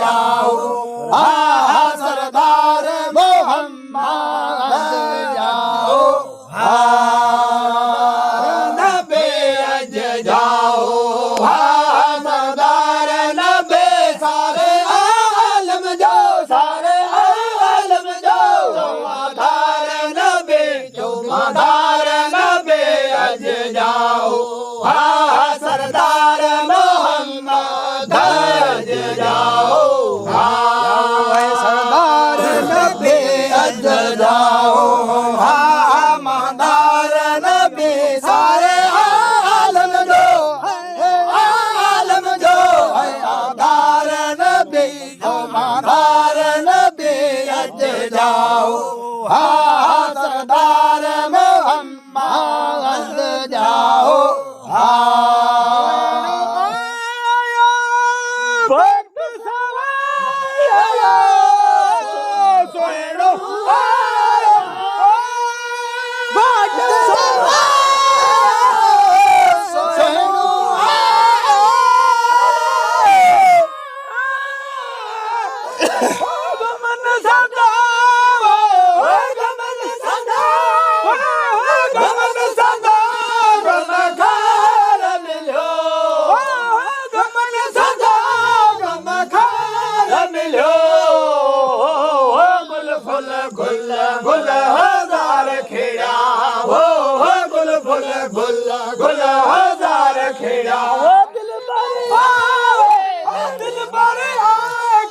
जाओ हाँ सरदार मोहम्मद जाओ हाँ नबे अज जाओ हाँ सरदार नबे सारे आलम जो चौमाधार नबे अज जाओ हाँ सरदार मोहम्मद अज जाओ हाँ सरदार नबे अज जाओ हाँ महादार नबे सारे आलम जो आधार नबे चौमाधार नबे अज जाओ हाँ सरदार मोहम्मद जाओ गुल हजार खेड़ा हो गुल हजार खेड़ा दिल बारे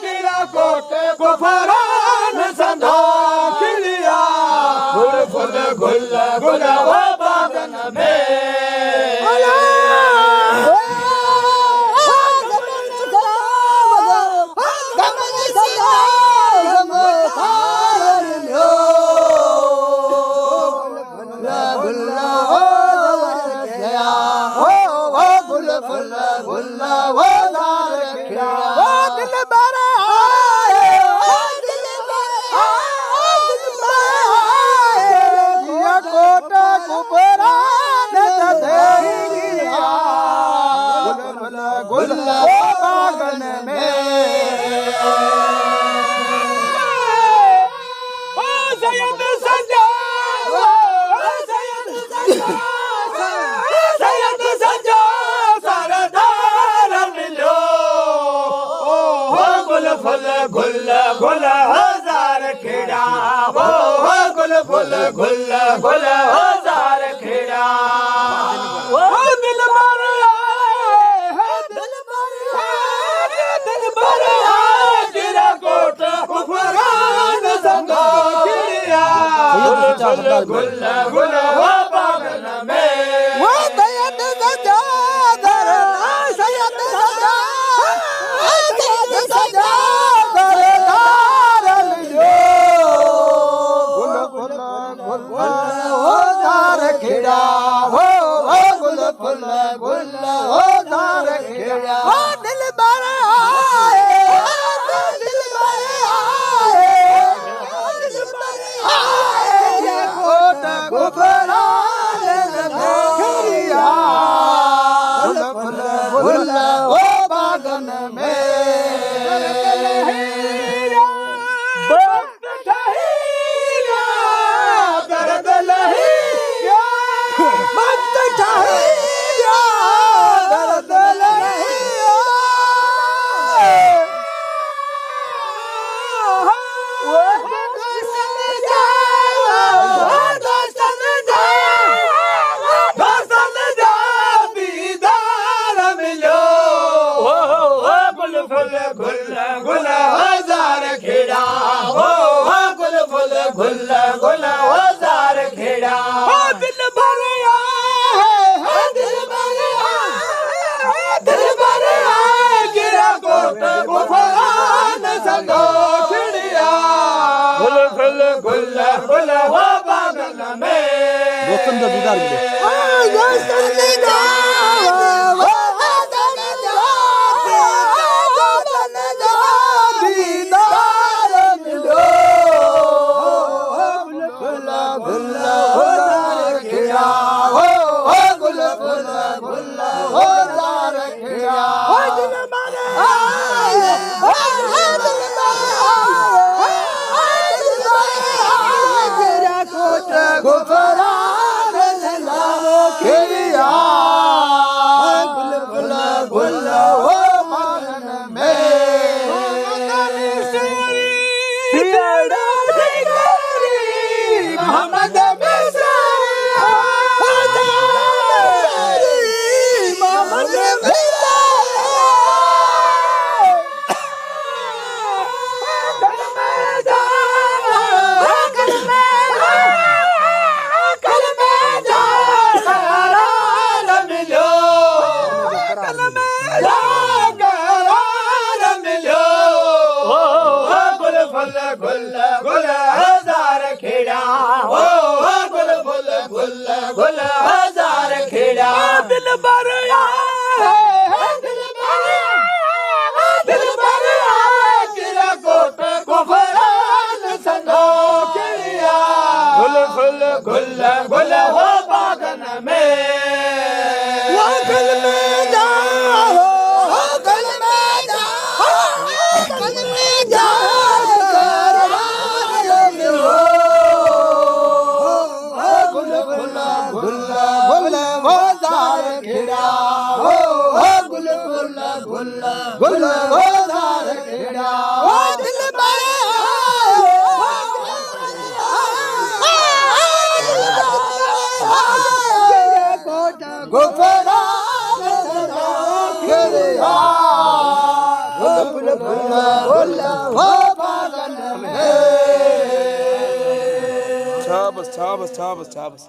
गिरा कोटे को फरान संधा खिलिया गुल वो बागन में बागन में सैयद सजा सरदार मिलो गुल हजार खेड़ा हो गुल हजार खेड़ा गुल वो बागन में वो सैयद सजा सरदार मिलो गुल हजार खेड़ा हो गुल हजार खेड़ा दिल बारे वो बागन में दर्द लहिया दर्द लहिया गुल हजार खेड़ा हो गुल हजार खेड़ा दिल भरे गिरा कोट गुफरान संगो खिड़िया गुल हो बागन में दोस्तन का दीदार मिले हो गुल गुल हजार खेड़ा दिल भर दिल भर किरा कोट कुफरान संगो किया गुल गुल गुल गुल हो बागन में वो गल में जा गल में जा गल में जा गुल गुल गुल गुल हजार खेड़ा हो गुल गुल गुल गुल हजार खेड़ा दिल गुफरान सदा खेड़ा गुल गुल गुल हो बागन में शाबाश शाबाश शाबाश शाबाश